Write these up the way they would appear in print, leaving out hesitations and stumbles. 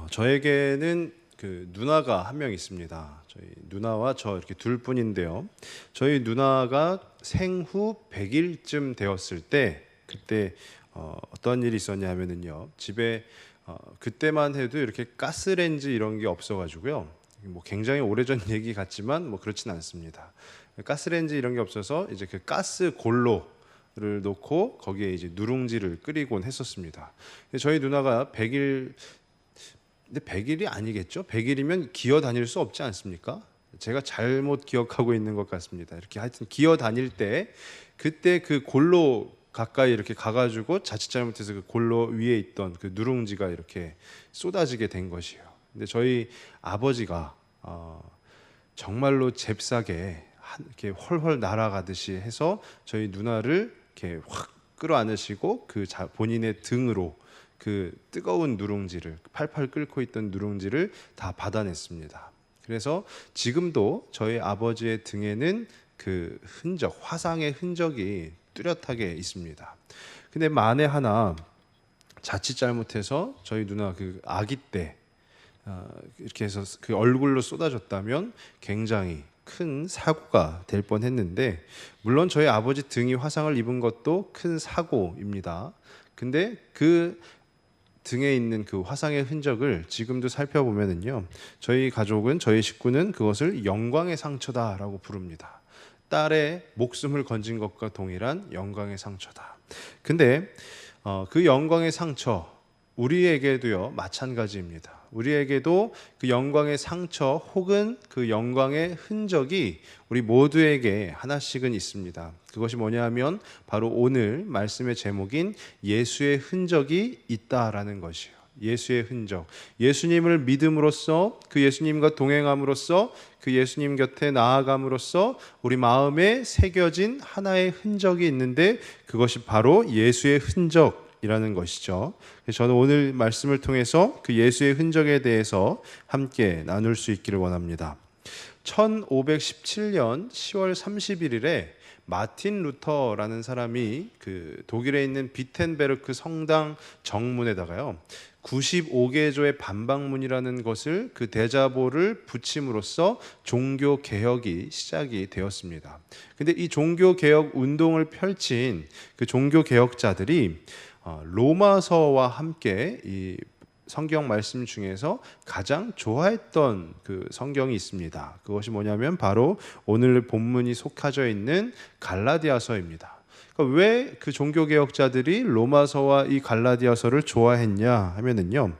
저에게는 그 누나가 한 명 있습니다. 저희 누나와 저 이렇게 둘뿐인데요. 저희 누나가 생후 100일쯤 되었을 때 그때 어떤 일이 있었냐면은요. 집에 그때만 해도 이렇게 가스레인지 이런 게 없어가지고요. 뭐 굉장히 오래전 얘기 같지만 뭐 그렇진 않습니다. 가스레인지 이런 게 없어서 이제 그 가스 골로를 놓고 거기에 이제 누룽지를 끓이곤 했었습니다. 저희 누나가 100일 근데 100일이 아니겠죠? 100일이면 기어 다닐 수 없지 않습니까? 제가 잘못 기억하고 있는 것 같습니다. 이렇게 하여튼 기어 다닐 때 그때 그 골로 가까이 이렇게 가가지고 자칫 잘못해서 그 골로 위에 있던 그 누룽지가 이렇게 쏟아지게 된 것이요. 근데 저희 아버지가 정말로 잽싸게 이렇게 헐헐 날아가듯이 해서 저희 누나를 이렇게 확 끌어안으시고 그 본인의 등으로 그 뜨거운 누룽지를 팔팔 끓고 있던 누룽지를 다 받아냈습니다. 그래서 지금도 저희 아버지의 등에는 그 흔적, 화상의 흔적이 뚜렷하게 있습니다. 근데 만에 하나 자칫 잘못해서 저희 누나 그 아기 때 이렇게 해서 그 얼굴로 쏟아졌다면 굉장히 큰 사고가 될 뻔했는데, 물론 저희 아버지 등이 화상을 입은 것도 큰 사고입니다. 근데 그 등에 있는 그 화상의 흔적을 지금도 살펴보면은요, 저희 가족은, 저희 식구는 그것을 영광의 상처다라고 부릅니다. 딸의 목숨을 건진 것과 동일한 영광의 상처다. 근데 그 영광의 상처, 우리에게도요 마찬가지입니다. 우리에게도 그 영광의 상처 혹은 그 영광의 흔적이 우리 모두에게 하나씩은 있습니다. 그것이 뭐냐 하면 바로 오늘 말씀의 제목인 예수의 흔적이 있다라는 것이에요. 예수의 흔적, 예수님을 믿음으로써, 그 예수님과 동행함으로써, 그 예수님 곁에 나아감으로써 우리 마음에 새겨진 하나의 흔적이 있는데, 그것이 바로 예수의 흔적이라는 것이죠. 저는 오늘 말씀을 통해서 그 예수의 흔적에 대해서 함께 나눌 수 있기를 원합니다. 1517년 10월 31일에 마틴 루터라는 사람이 그 독일에 있는 비텐베르크 성당 정문에다가요 95개조의 반박문이라는 것을, 그 대자보를 붙임으로써 종교 개혁이 시작이 되었습니다. 근데 이 종교 개혁 운동을 펼친 그 종교 개혁자들이 로마서와 함께 이 성경 말씀 중에서 가장 좋아했던 그 성경이 있습니다. 그것이 뭐냐면 바로 오늘 본문이 속하져 있는 갈라디아서입니다. 그러니까 왜 그 종교개혁자들이 로마서와 이 갈라디아서를 좋아했냐 하면은요,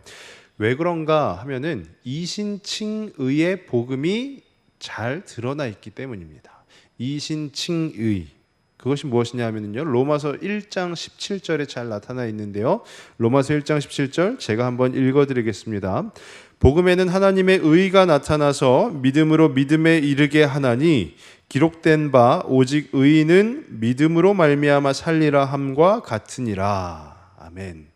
왜 그런가 하면은 이신칭의의 복음이 잘 드러나 있기 때문입니다. 이신칭의, 그것이 무엇이냐 하면요, 로마서 1장 17절에 잘 나타나 있는데요, 로마서 1장 17절 제가 한번 읽어드리겠습니다. 복음에는 하나님의 의가 나타나서 믿음으로 믿음에 이르게 하나니 기록된 바 오직 의인은 믿음으로 말미암아 살리라 함과 같으니라. 아멘.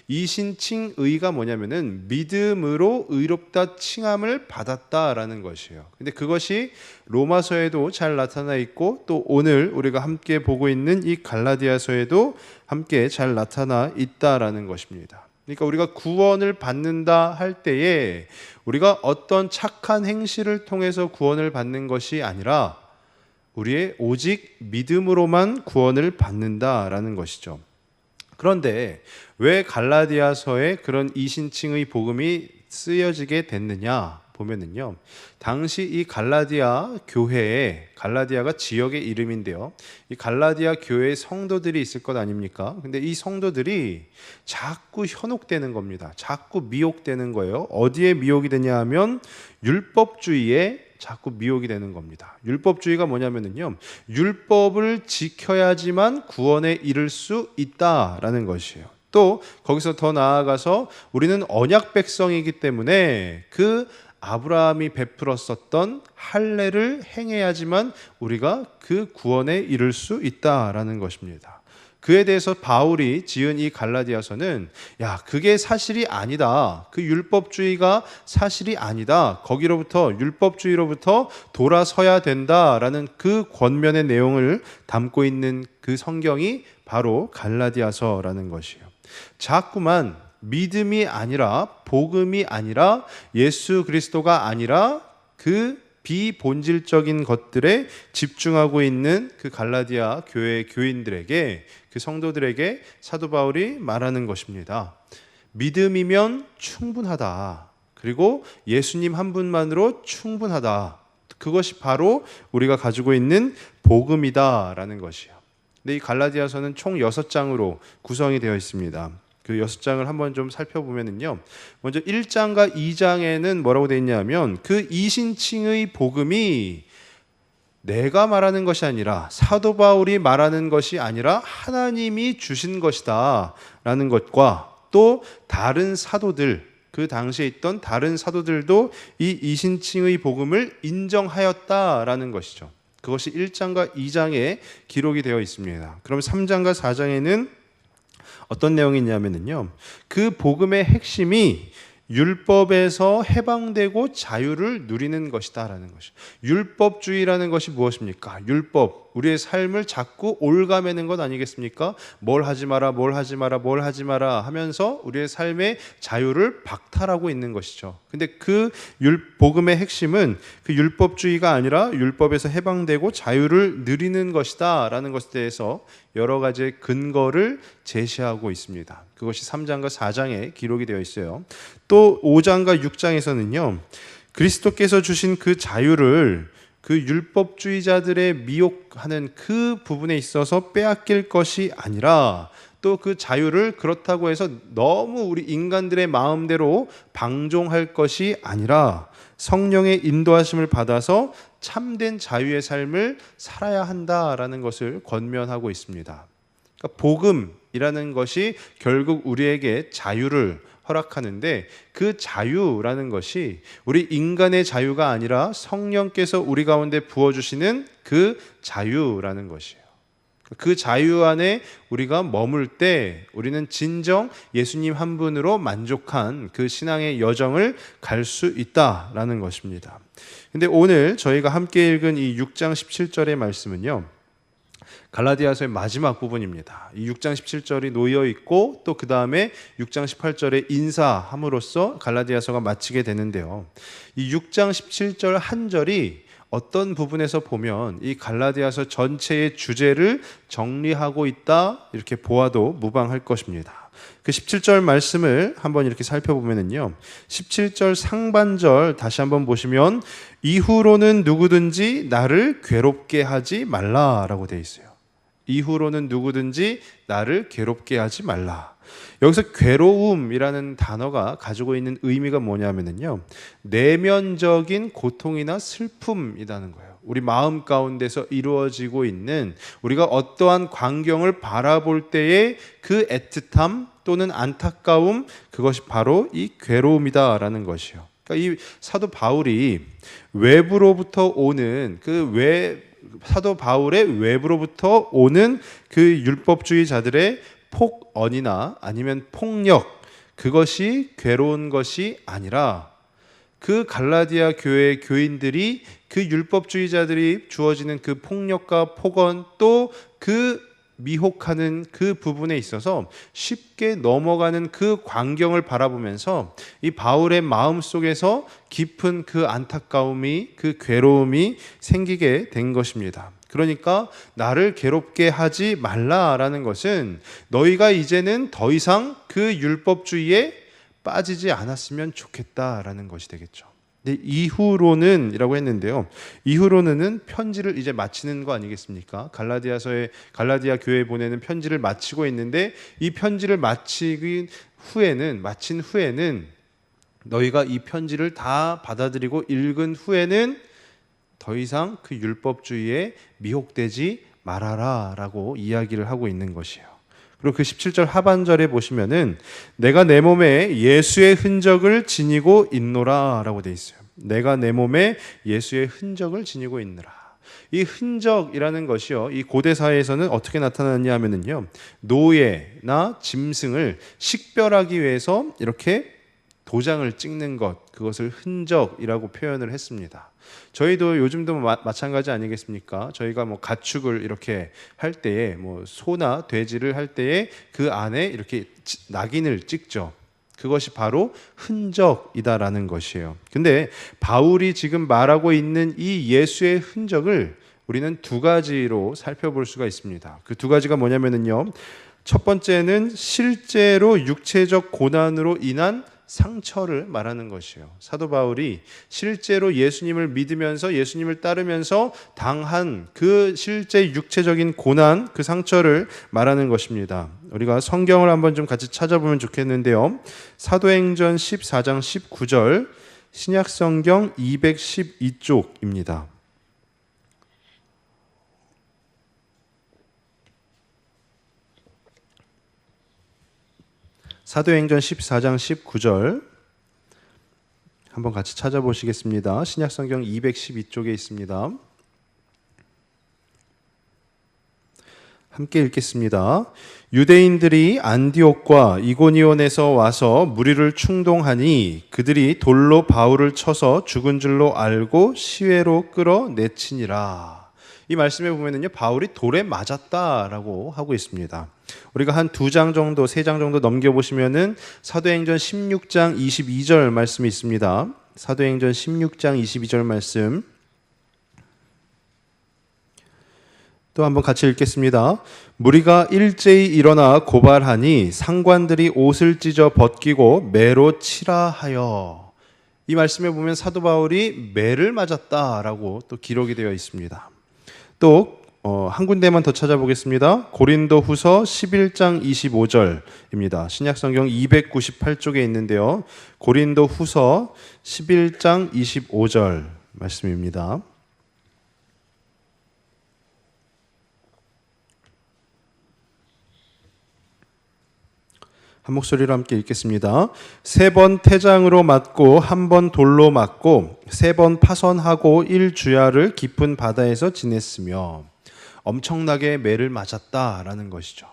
이신칭의가 뭐냐면은 믿음으로 의롭다 칭함을 받았다라는 것이에요. 근데 그것이 로마서에도 잘 나타나 있고, 또 오늘 우리가 함께 보고 있는 이 갈라디아서에도 함께 잘 나타나 있다라는 것입니다. 그러니까 우리가 구원을 받는다 할 때에 우리가 어떤 착한 행실을 통해서 구원을 받는 것이 아니라 우리의 오직 믿음으로만 구원을 받는다라는 것이죠. 그런데 왜 갈라디아서에 그런 이신칭의 복음이 쓰여지게 됐느냐 보면은요, 당시 이 갈라디아 교회에, 갈라디아가 지역의 이름인데요, 이 갈라디아 교회의 성도들이 있을 것 아닙니까? 근데 이 성도들이 자꾸 현혹되는 겁니다. 자꾸 미혹되는 거예요. 어디에 미혹이 되냐 하면 율법주의에 자꾸 미혹이 되는 겁니다. 율법주의가 뭐냐면요, 율법을 지켜야지만 구원에 이를 수 있다라는 것이에요. 또 거기서 더 나아가서 우리는 언약 백성이기 때문에 그 아브라함이 베풀었었던 할례를 행해야지만 우리가 그 구원에 이를 수 있다라는 것입니다. 그에 대해서 바울이 지은 이 갈라디아서는, 야, 그게 사실이 아니다. 그 율법주의가 사실이 아니다. 거기로부터, 율법주의로부터 돌아서야 된다라는 그 권면의 내용을 담고 있는 그 성경이 바로 갈라디아서라는 것이에요. 자꾸만 믿음이 아니라, 복음이 아니라, 예수 그리스도가 아니라 그 비본질적인 것들에 집중하고 있는 그 갈라디아 교회 교인들에게, 그 성도들에게 사도 바울이 말하는 것입니다. 믿음이면 충분하다. 그리고 예수님 한 분만으로 충분하다. 그것이 바로 우리가 가지고 있는 복음이다라는 것이요. 근데 이 갈라디아서는 총 6장으로 구성이 되어 있습니다. 그 6장을 한번 좀 살펴보면요. 먼저 1장과 2장에는 뭐라고 되어 있냐면, 그 이신칭의 복음이 내가 말하는 것이 아니라, 사도 바울이 말하는 것이 아니라 하나님이 주신 것이다 라는 것과, 또 다른 사도들, 그 당시에 있던 다른 사도들도 이 이신칭의 복음을 인정하였다라는 것이죠. 그것이 1장과 2장에 기록이 되어 있습니다. 그럼 3장과 4장에는 어떤 내용이 있냐면요, 그 복음의 핵심이 율법에서 해방되고 자유를 누리는 것이다 라는 것이죠. 율법주의라는 것이 무엇입니까? 율법, 우리의 삶을 자꾸 올가매는 것 아니겠습니까? 뭘 하지 마라, 뭘 하지 마라, 뭘 하지 마라 하면서 우리의 삶의 자유를 박탈하고 있는 것이죠. 근데 그 복음의 핵심은 그 율법주의가 아니라 율법에서 해방되고 자유를 누리는 것이다 라는 것에 대해서 여러 가지의 근거를 제시하고 있습니다. 그것이 3장과 4장에 기록이 되어 있어요. 또 5장과 6장에서는요, 그리스도께서 주신 그 자유를 그 율법주의자들의 미혹하는 그 부분에 있어서 빼앗길 것이 아니라, 또 그 자유를 그렇다고 해서 너무 우리 인간들의 마음대로 방종할 것이 아니라 성령의 인도하심을 받아서 참된 자유의 삶을 살아야 한다라는 것을 권면하고 있습니다. 그러니까 복음이라는 것이 결국 우리에게 자유를 허락하는데, 그 자유라는 것이 우리 인간의 자유가 아니라 성령께서 우리 가운데 부어주시는 그 자유라는 것이에요. 그 자유 안에 우리가 머물 때 우리는 진정 예수님 한 분으로 만족한 그 신앙의 여정을 갈 수 있다라는 것입니다. 근데 오늘 저희가 함께 읽은 이 6장 17절의 말씀은요, 갈라디아서의 마지막 부분입니다. 이 6장 17절이 놓여 있고, 또 그 다음에 6장 18절에 인사함으로써 갈라디아서가 마치게 되는데요. 이 6장 17절 한 절이 어떤 부분에서 보면 이 갈라디아서 전체의 주제를 정리하고 있다, 이렇게 보아도 무방할 것입니다. 그 17절 말씀을 한번 이렇게 살펴보면요, 17절 상반절 다시 한번 보시면, 이후로는 누구든지 나를 괴롭게 하지 말라라고 되어 있어요. 이후로는 누구든지 나를 괴롭게 하지 말라. 여기서 괴로움이라는 단어가 가지고 있는 의미가 뭐냐면요, 내면적인 고통이나 슬픔이라는 거예요. 우리 마음 가운데서 이루어지고 있는, 우리가 어떠한 광경을 바라볼 때의 그 애틋함 또는 안타까움, 그것이 바로 이 괴로움이다라는 것이요. 그러니까 이 사도 바울이 외부로부터 오는 사도 바울의 외부로부터 오는 그 율법주의자들의 폭언이나 아니면 폭력, 그것이 괴로운 것이 아니라, 그 갈라디아 교회 교인들이 그 율법주의자들이 주어지는 그 폭력과 폭언, 또 그 미혹하는 그 부분에 있어서 쉽게 넘어가는 그 광경을 바라보면서 이 바울의 마음 속에서 깊은 그 안타까움이, 그 괴로움이 생기게 된 것입니다. 그러니까 나를 괴롭게 하지 말라라는 것은 너희가 이제는 더 이상 그 율법주의에 빠지지 않았으면 좋겠다라는 것이 되겠죠. 근데 이후로는 이라고 했는데요, 이후로는 편지를 이제 마치는 거 아니겠습니까? 갈라디아 교회에 보내는 편지를 마치고 있는데, 이 편지를 마친 후에는 너희가 이 편지를 다 받아들이고 읽은 후에는 더 이상 그 율법주의에 미혹되지 말아라 라고 이야기를 하고 있는 것이에요. 그리고 그 17절 하반절에 보시면은 내가 내 몸에 예수의 흔적을 지니고 있노라 라고 되어 있어요. 내가 내 몸에 예수의 흔적을 지니고 있느라. 이 흔적이라는 것이요, 이 고대 사회에서는 어떻게 나타났냐 하면은요, 노예나 짐승을 식별하기 위해서 이렇게 도장을 찍는 것, 그것을 흔적이라고 표현을 했습니다. 저희도 요즘도 마찬가지 아니겠습니까? 저희가 가축을 이렇게 할 때에 소나 돼지를 할 때에 그 안에 이렇게 낙인을 찍죠. 그것이 바로 흔적이다라는 것이에요. 근데 바울이 지금 말하고 있는 이 예수의 흔적을 우리는 두 가지로 살펴볼 수가 있습니다. 그 두 가지가 뭐냐면요. 첫 번째는 실제로 육체적 고난으로 인한 상처를 말하는 것이에요. 사도 바울이 실제로 예수님을 믿으면서 예수님을 따르면서 당한 그 실제 육체적인 고난, 그 상처를 말하는 것입니다. 우리가 성경을 한번 좀 같이 찾아보면 좋겠는데요. 사도행전 14장 19절, 신약성경 212쪽입니다. 사도행전 14장 19절 한번 같이 찾아보시겠습니다. 신약성경 212쪽에 있습니다. 함께 읽겠습니다. 유대인들이 안디옥과 이고니온에서 와서 무리를 충동하니 그들이 돌로 바울을 쳐서 죽은 줄로 알고 시외로 끌어내치니라. 이 말씀에 보면은요, 바울이 돌에 맞았다라고 하고 있습니다. 우리가 한 2장 정도, 3장 정도 넘겨보시면은 사도행전 16장 22절 말씀이 있습니다. 사도행전 16장 22절 말씀. 또 한번 같이 읽겠습니다. 무리가 일제히 일어나 고발하니 상관들이 옷을 찢어 벗기고 매로 치라 하여. 이 말씀에 보면 사도 바울이 매를 맞았다라고 또 기록이 되어 있습니다. 또 한 군데만 더 찾아보겠습니다. 고린도 후서 11장 25절입니다. 신약성경 298쪽에 있는데요. 고린도 후서 11장 25절 말씀입니다. 한 목소리로 함께 읽겠습니다. 3번 태장으로 맞고 1번 돌로 맞고 3번 파선하고 1주야를 깊은 바다에서 지냈으며 엄청나게 매를 맞았다라는 것이죠.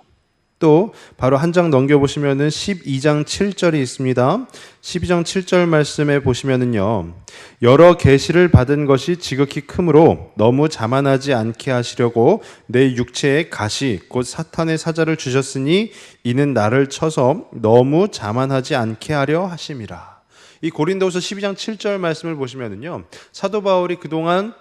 또 바로 한 장 넘겨보시면은 12장 7절이 있습니다. 12장 7절 말씀에 보시면은요, 여러 계시를 받은 것이 지극히 크므로 너무 자만하지 않게 하시려고 내 육체에 가시 곧 사탄의 사자를 주셨으니 이는 나를 쳐서 너무 자만하지 않게 하려 하심이라. 이 고린도후서 12장 7절 말씀을 보시면은요, 사도 바울이 그동안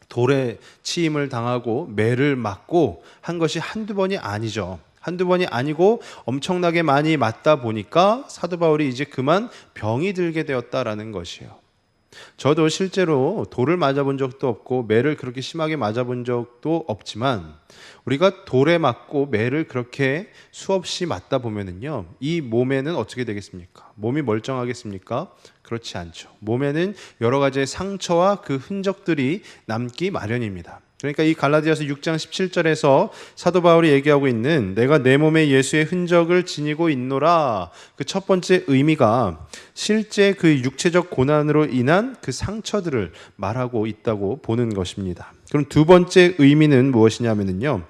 돌에 치임을 당하고 매를 맞고 한 것이 한두 번이 아니죠. 한두 번이 아니고 엄청나게 많이 맞다 보니까 사도 바울이 이제 그만 병이 들게 되었다라는 것이에요. 저도 실제로 돌을 맞아본 적도 없고 매를 그렇게 심하게 맞아본 적도 없지만 우리가 돌에 맞고 매를 그렇게 수없이 맞다 보면은요, 이 몸에는 어떻게 되겠습니까? 몸이 멀쩡하겠습니까? 그렇지 않죠. 몸에는 여러 가지의 상처와 그 흔적들이 남기 마련입니다. 그러니까 이 갈라디아서 6장 17절에서 사도 바울이 얘기하고 있는 내가 내 몸에 예수의 흔적을 지니고 있노라, 그 첫 번째 의미가 실제 그 육체적 고난으로 인한 그 상처들을 말하고 있다고 보는 것입니다. 그럼 두 번째 의미는 무엇이냐면요,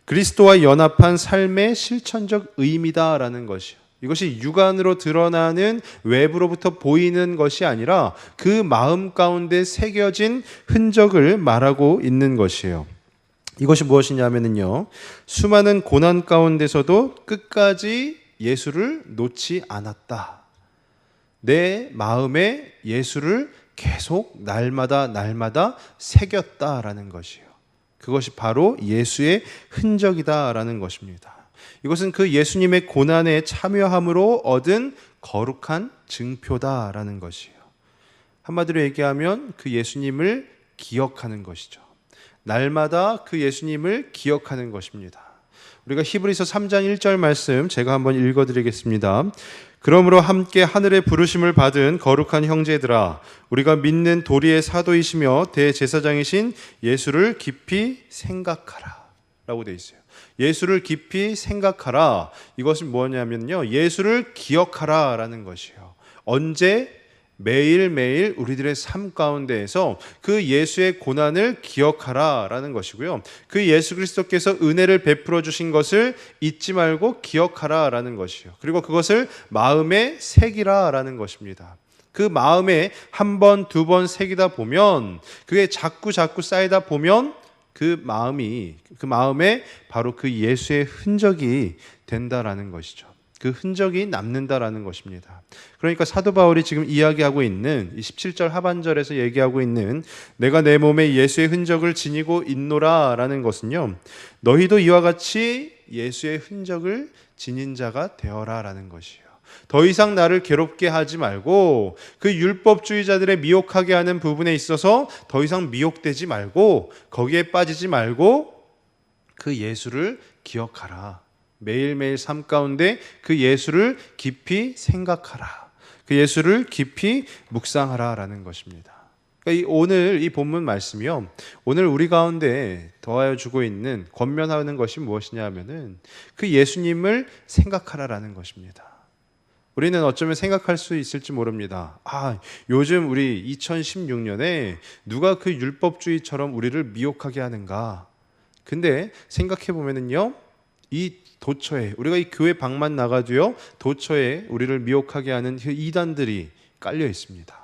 그리스도와 연합한 삶의 실천적 의미다라는 것이요. 이것이 육안으로 드러나는 외부로부터 보이는 것이 아니라 그 마음 가운데 새겨진 흔적을 말하고 있는 것이에요. 이것이 무엇이냐면요, 수많은 고난 가운데서도 끝까지 예수를 놓지 않았다. 내 마음에 예수를 계속 날마다 새겼다라는 것이에요. 그것이 바로 예수의 흔적이다라는 것입니다. 이것은 그 예수님의 고난에 참여함으로 얻은 거룩한 증표다라는 것이에요. 한마디로 얘기하면 그 예수님을 기억하는 것이죠. 날마다 그 예수님을 기억하는 것입니다. 우리가 히브리서 3장 1절 말씀 제가 한번 읽어드리겠습니다. 그러므로 함께 하늘의 부르심을 받은 거룩한 형제들아, 우리가 믿는 도리의 사도이시며 대제사장이신 예수를 깊이 생각하라 라고 되어 있어요. 예수를 깊이 생각하라. 이것은 뭐냐면요, 예수를 기억하라 라는 것이에요. 언제? 매일매일 우리들의 삶 가운데에서 그 예수의 고난을 기억하라 라는 것이고요, 그 예수 그리스도께서 은혜를 베풀어 주신 것을 잊지 말고 기억하라 라는 것이요, 그리고 그것을 마음에 새기라 라는 것입니다. 그 마음에 한 번, 두 번 새기다 보면, 그게 자꾸 쌓이다 보면 그 마음에 바로 그 예수의 흔적이 된다라는 것이죠. 그 흔적이 남는다라는 것입니다. 그러니까 사도 바울이 지금 이야기하고 있는 이 17절 하반절에서 얘기하고 있는 내가 내 몸에 예수의 흔적을 지니고 있노라라는 것은요, 너희도 이와 같이 예수의 흔적을 지닌 자가 되어라라는 것이에요. 더 이상 나를 괴롭게 하지 말고 그 율법주의자들의 미혹하게 하는 부분에 있어서 더 이상 미혹되지 말고 거기에 빠지지 말고 그 예수를 기억하라. 매일매일 삶 가운데 그 예수를 깊이 생각하라. 그 예수를 깊이 묵상하라라는 것입니다. 그러니까 오늘 이 본문 말씀이요, 오늘 우리 가운데 더하여 주고 있는 권면하는 것이 무엇이냐 하면은 그 예수님을 생각하라라는 것입니다. 우리는 어쩌면 생각할 수 있을지 모릅니다. 요즘 우리 2016년에 누가 그 율법주의처럼 우리를 미혹하게 하는가? 근데 생각해 보면은요, 이 도처에, 우리가 이 교회 방만 나가도요, 도처에 우리를 미혹하게 하는 그 이단들이 깔려 있습니다.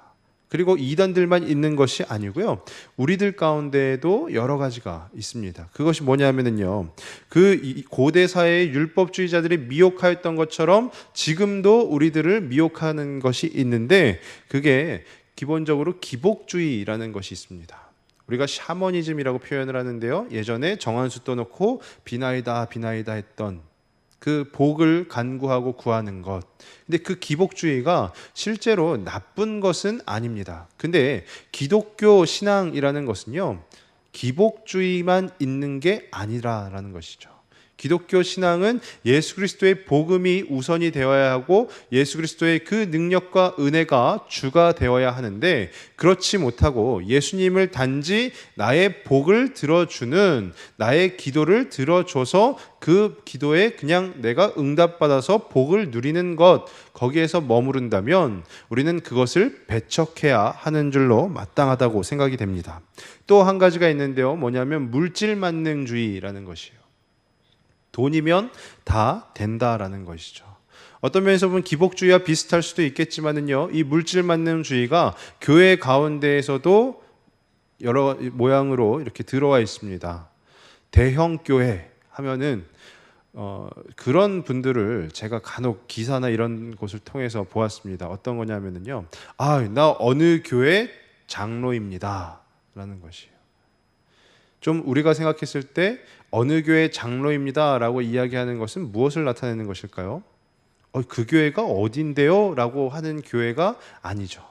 그리고 이단들만 있는 것이 아니고요, 우리들 가운데에도 여러 가지가 있습니다. 그것이 뭐냐면은요, 그 고대 사회의 율법주의자들이 미혹하였던 것처럼 지금도 우리들을 미혹하는 것이 있는데, 그게 기본적으로 기복주의라는 것이 있습니다. 우리가 샤머니즘이라고 표현을 하는데요, 예전에 정한수 떠놓고 비나이다 비나이다 했던 그 복을 간구하고 구하는 것. 근데 그 기복주의가 실제로 나쁜 것은 아닙니다. 근데 기독교 신앙이라는 것은요, 기복주의만 있는 게 아니라라는 것이죠. 기독교 신앙은 예수 그리스도의 복음이 우선이 되어야 하고 예수 그리스도의 그 능력과 은혜가 주가 되어야 하는데, 그렇지 못하고 예수님을 단지 나의 복을 들어주는, 나의 기도를 들어줘서 그 기도에 그냥 내가 응답받아서 복을 누리는 것, 거기에서 머무른다면 우리는 그것을 배척해야 하는 줄로 마땅하다고 생각이 됩니다. 또 한 가지가 있는데요, 뭐냐면 물질 만능주의라는 것이에요. 돈이면 다 된다라는 것이죠. 어떤 면에서 보면 기복주의와 비슷할 수도 있겠지만은요, 이 물질 만능주의가 교회 가운데에서도 여러 모양으로 이렇게 들어와 있습니다. 대형 교회 하면은 그런 분들을 제가 간혹 기사나 이런 곳을 통해서 보았습니다. 어떤 거냐면은요, 나 어느 교회 장로입니다라는 것이에요. 좀 우리가 생각했을 때 어느 교회 장로입니다라고 이야기하는 것은 무엇을 나타내는 것일까요? 그 교회가 어딘데요? 라고 하는 교회가 아니죠.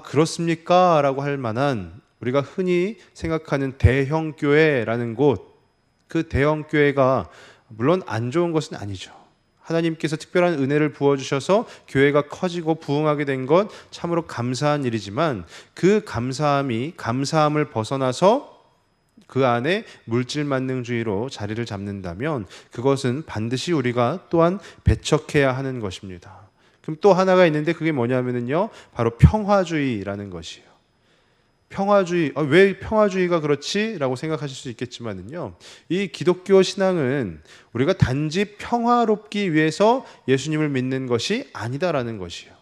그렇습니까? 라고 할 만한, 우리가 흔히 생각하는 대형 교회라는 곳, 그 대형 교회가 물론 안 좋은 것은 아니죠. 하나님께서 특별한 은혜를 부어주셔서 교회가 커지고 부흥하게 된 것 참으로 감사한 일이지만, 그 감사함을 벗어나서 그 안에 물질 만능주의로 자리를 잡는다면 그것은 반드시 우리가 또한 배척해야 하는 것입니다. 그럼 또 하나가 있는데, 그게 뭐냐면요, 바로 평화주의라는 것이에요. 평화주의, 왜 평화주의가 그렇지? 라고 생각하실 수 있겠지만은요, 이 기독교 신앙은 우리가 단지 평화롭기 위해서 예수님을 믿는 것이 아니다라는 것이에요.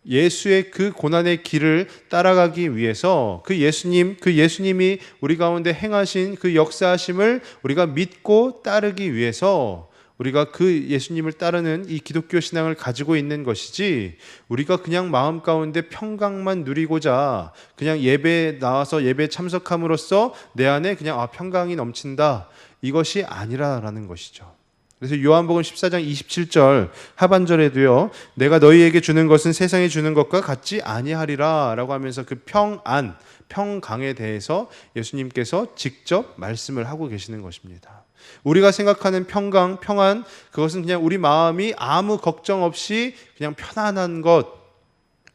예수의 그 고난의 길을 따라가기 위해서 그 예수님이 우리 가운데 행하신 그 역사하심을 우리가 믿고 따르기 위해서 우리가 그 예수님을 따르는 이 기독교 신앙을 가지고 있는 것이지, 우리가 그냥 마음 가운데 평강만 누리고자 그냥 예배에 나와서 예배에 참석함으로써 내 안에 그냥 평강이 넘친다, 이것이 아니라라는 것이죠. 그래서 요한복음 14장 27절 하반절에도요, 내가 너희에게 주는 것은 세상에 주는 것과 같지 아니하리라 라고 하면서 그 평강에 대해서 예수님께서 직접 말씀을 하고 계시는 것입니다. 우리가 생각하는 평강, 평안, 그것은 그냥 우리 마음이 아무 걱정 없이 그냥 편안한 것,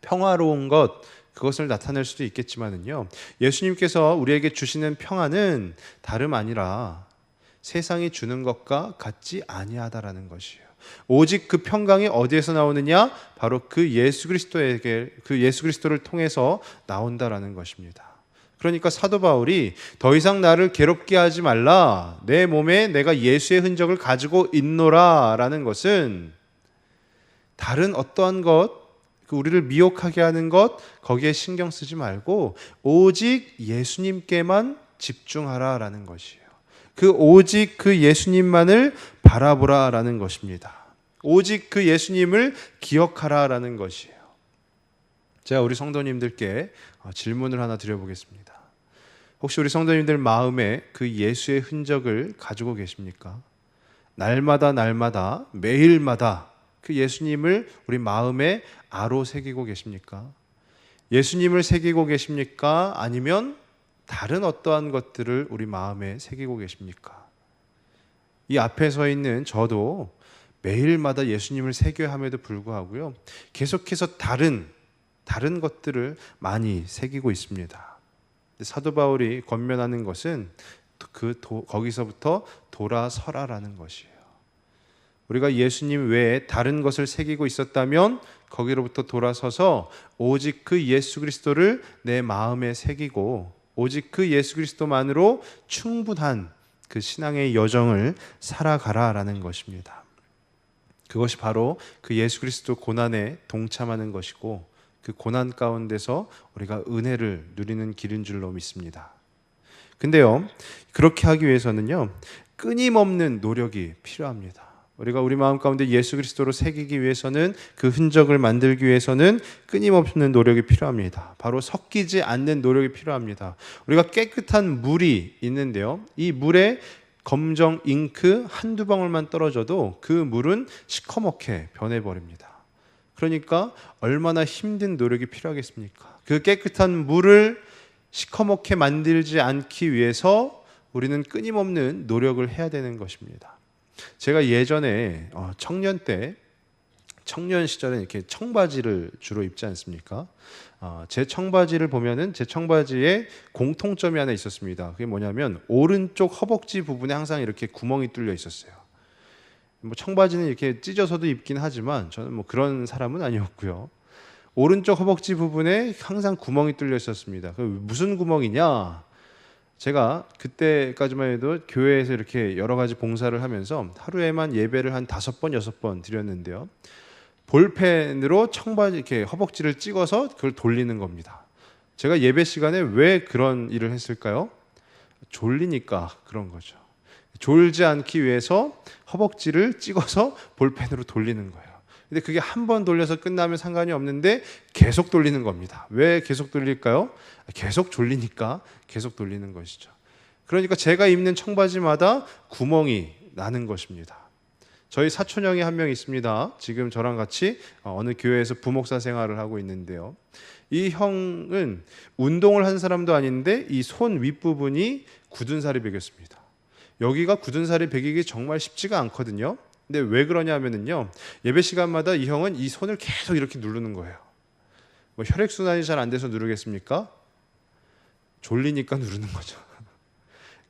평화로운 것, 그것을 나타낼 수도 있겠지만은요, 예수님께서 우리에게 주시는 평안은 다름 아니라 세상이 주는 것과 같지 아니하다라는 것이에요. 오직 그 평강이 어디에서 나오느냐? 바로 그 예수 그리스도를 통해서 나온다라는 것입니다. 그러니까 사도 바울이 더 이상 나를 괴롭게 하지 말라, 내 몸에 내가 예수의 흔적을 가지고 있노라라는 것은 다른 어떠한 것, 우리를 미혹하게 하는 것, 거기에 신경 쓰지 말고 오직 예수님께만 집중하라라는 것이에요. 오직 그 예수님만을 바라보라라는 것입니다. 오직 그 예수님을 기억하라라는 것이에요. 제가 우리 성도님들께 질문을 하나 드려보겠습니다. 혹시 우리 성도님들 마음에 그 예수의 흔적을 가지고 계십니까? 날마다 매일마다 그 예수님을 우리 마음에 아로 새기고 계십니까? 예수님을 새기고 계십니까? 아니면 다른 어떠한 것들을 우리 마음에 새기고 계십니까? 이 앞에 서 있는 저도 매일마다 예수님을 새겨야 함에도 불구하고요, 계속해서 다른 것들을 많이 새기고 있습니다. 사도 바울이 권면하는 것은 거기서부터 돌아서라라는 것이에요. 우리가 예수님 외에 다른 것을 새기고 있었다면 거기로부터 돌아서서 오직 그 예수 그리스도를 내 마음에 새기고 오직 그 예수 그리스도만으로 충분한 그 신앙의 여정을 살아가라라는 것입니다. 그것이 바로 그 예수 그리스도 고난에 동참하는 것이고 그 고난 가운데서 우리가 은혜를 누리는 길인 줄로 믿습니다. 근데요, 그렇게 하기 위해서는요, 끊임없는 노력이 필요합니다. 우리가 우리 마음 가운데 예수 그리스도로 새기기 위해서는, 그 흔적을 만들기 위해서는 끊임없는 노력이 필요합니다. 바로 섞이지 않는 노력이 필요합니다. 우리가 깨끗한 물이 있는데요, 이 물에 검정 잉크 한두 방울만 떨어져도 그 물은 시커멓게 변해버립니다. 그러니까 얼마나 힘든 노력이 필요하겠습니까? 그 깨끗한 물을 시커멓게 만들지 않기 위해서 우리는 끊임없는 노력을 해야 되는 것입니다. 제가 예전에 청년 시절에 이렇게 청바지를 주로 입지 않습니까? 제 청바지를 보면은 제 청바지에 공통점이 하나 있었습니다. 그게 뭐냐면 오른쪽 허벅지 부분에 항상 이렇게 구멍이 뚫려 있었어요. 청바지는 이렇게 찢어서도 입긴 하지만 저는 그런 사람은 아니었고요. 오른쪽 허벅지 부분에 항상 구멍이 뚫려 있었습니다. 무슨 구멍이냐? 제가 그때까지만 해도 교회에서 이렇게 여러 가지 봉사를 하면서 하루에만 예배를 한 5번, 6번 드렸는데요. 볼펜으로 청바지 이렇게 허벅지를 찍어서 그걸 돌리는 겁니다. 제가 예배 시간에 왜 그런 일을 했을까요? 졸리니까 그런 거죠. 졸지 않기 위해서 허벅지를 찍어서 볼펜으로 돌리는 거예요. 근데 그게 한 번 돌려서 끝나면 상관이 없는데 계속 돌리는 겁니다. 왜 계속 돌릴까요? 계속 졸리니까 계속 돌리는 것이죠. 그러니까 제가 입는 청바지마다 구멍이 나는 것입니다. 저희 사촌 형이 한 명 있습니다. 지금 저랑 같이 어느 교회에서 부목사 생활을 하고 있는데요. 이 형은 운동을 한 사람도 아닌데 이 손 윗부분이 굳은 살이 배겼습니다. 여기가 굳은 살이 배기기 정말 쉽지가 않거든요. 근데 왜 그러냐면요, 예배 시간마다 이 형은 이 손을 계속 이렇게 누르는 거예요. 혈액순환이 잘 안 돼서 누르겠습니까? 졸리니까 누르는 거죠.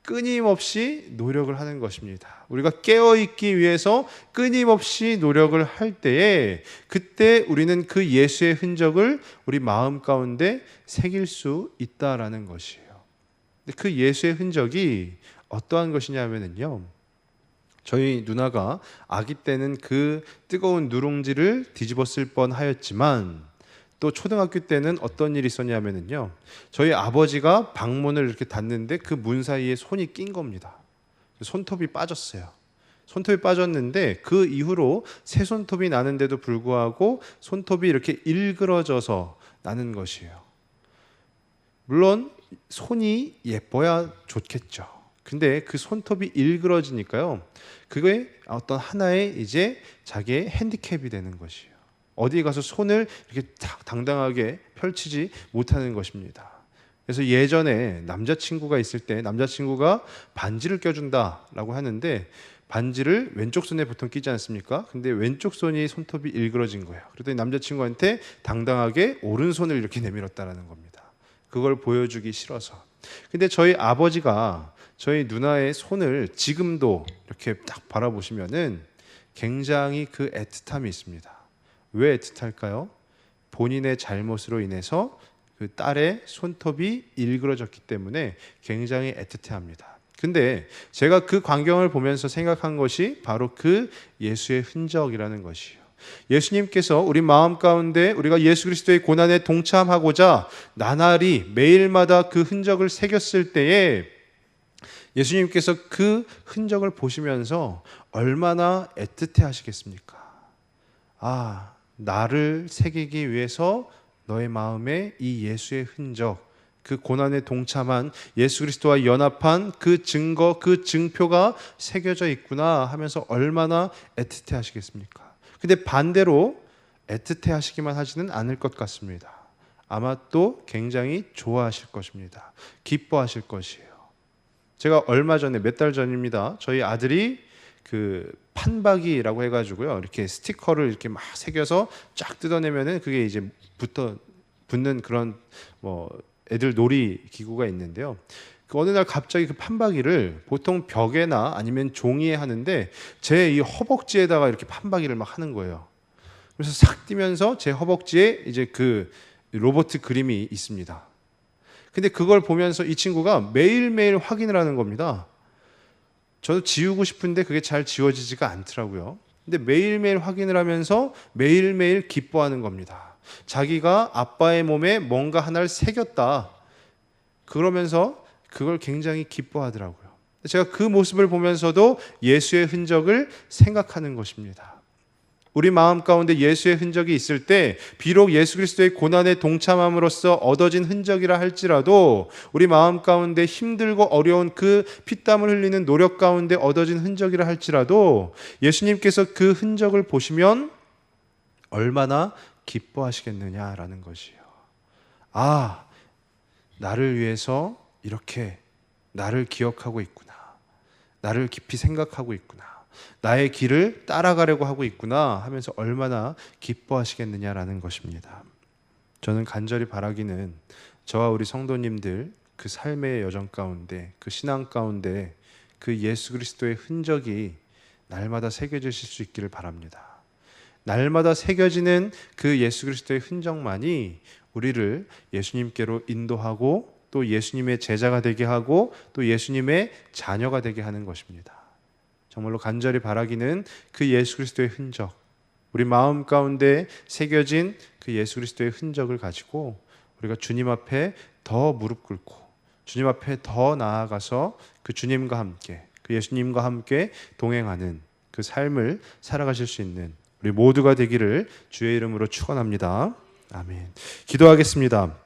끊임없이 노력을 하는 것입니다. 우리가 깨어있기 위해서 끊임없이 노력을 할 때에 그때 우리는 그 예수의 흔적을 우리 마음 가운데 새길 수 있다라는 것이에요. 그 예수의 흔적이 어떠한 것이냐면요, 저희 누나가 아기 때는 그 뜨거운 누룽지를 뒤집었을 뻔하였지만 또 초등학교 때는 어떤 일이 있었냐면요, 저희 아버지가 방문을 이렇게 닫는데 그 문 사이에 손이 낀 겁니다. 손톱이 빠졌어요. 손톱이 빠졌는데 그 이후로 새 손톱이 나는데도 불구하고 손톱이 이렇게 일그러져서 나는 것이에요. 물론 손이 예뻐야 좋겠죠. 근데 그 손톱이 일그러지니까요, 그게 어떤 하나의 이제 자기의 핸디캡이 되는 것이에요. 어디 가서 손을 이렇게 당당하게 펼치지 못하는 것입니다. 그래서 예전에 남자친구가 있을 때 남자친구가 반지를 껴준다라고 하는데 반지를 왼쪽 손에 보통 끼지 않습니까? 근데 왼쪽 손이 손톱이 일그러진 거예요. 그랬더니 남자친구한테 당당하게 오른손을 이렇게 내밀었다라는 겁니다. 그걸 보여주기 싫어서. 근데 저희 아버지가 저희 누나의 손을 지금도 이렇게 딱 바라보시면은 굉장히 그 애틋함이 있습니다. 왜 애틋할까요? 본인의 잘못으로 인해서 그 딸의 손톱이 일그러졌기 때문에 굉장히 애틋해합니다. 근데 제가 그 광경을 보면서 생각한 것이 바로 그 예수의 흔적이라는 것이에요. 예수님께서 우리 마음 가운데 우리가 예수 그리스도의 고난에 동참하고자 나날이 매일마다 그 흔적을 새겼을 때에 예수님께서 그 흔적을 보시면서 얼마나 애틋해 하시겠습니까? 나를 새기기 위해서 너의 마음에 이 예수의 흔적, 그 고난에 동참한 예수 그리스도와 연합한 그 증거, 그 증표가 새겨져 있구나 하면서 얼마나 애틋해 하시겠습니까? 근데 반대로 애틋해 하시기만 하지는 않을 것 같습니다. 아마 또 굉장히 좋아하실 것입니다. 기뻐하실 것이에요. 제가 얼마 전에, 몇 달 전입니다, 저희 아들이 그 판박이라고 해가지고요, 이렇게 스티커를 이렇게 막 새겨서 쫙 뜯어내면은 그게 이제 붙는 그런 애들 놀이 기구가 있는데요. 그 어느 날 갑자기 그 판박이를 보통 벽에나 아니면 종이에 하는데 제 이 허벅지에다가 이렇게 판박이를 막 하는 거예요. 그래서 싹 뛰면서 제 허벅지에 이제 그 로봇 그림이 있습니다. 근데 그걸 보면서 이 친구가 매일매일 확인을 하는 겁니다. 저도 지우고 싶은데 그게 잘 지워지지가 않더라고요. 근데 매일매일 확인을 하면서 매일매일 기뻐하는 겁니다. 자기가 아빠의 몸에 뭔가 하나를 새겼다. 그러면서 그걸 굉장히 기뻐하더라고요. 제가 그 모습을 보면서도 예수의 흔적을 생각하는 것입니다. 우리 마음 가운데 예수의 흔적이 있을 때 비록 예수 그리스도의 고난에 동참함으로써 얻어진 흔적이라 할지라도 우리 마음 가운데 힘들고 어려운 그 피땀을 흘리는 노력 가운데 얻어진 흔적이라 할지라도 예수님께서 그 흔적을 보시면 얼마나 기뻐하시겠느냐라는 것이요. 나를 위해서 이렇게 나를 기억하고 있구나. 나를 깊이 생각하고 있구나. 나의 길을 따라가려고 하고 있구나 하면서 얼마나 기뻐하시겠느냐라는 것입니다. 저는 간절히 바라기는 저와 우리 성도님들 그 삶의 여정 가운데, 그 신앙 가운데 그 예수 그리스도의 흔적이 날마다 새겨지실 수 있기를 바랍니다. 날마다 새겨지는 그 예수 그리스도의 흔적만이 우리를 예수님께로 인도하고 또 예수님의 제자가 되게 하고 또 예수님의 자녀가 되게 하는 것입니다. 정말로 간절히 바라기는 그 예수 그리스도의 흔적, 우리 마음 가운데 새겨진 그 예수 그리스도의 흔적을 가지고 우리가 주님 앞에 더 무릎 꿇고 주님 앞에 더 나아가서 그 주님과 함께, 그 예수님과 함께 동행하는 그 삶을 살아가실 수 있는 우리 모두가 되기를 주의 이름으로 축원합니다. 아멘. 기도하겠습니다.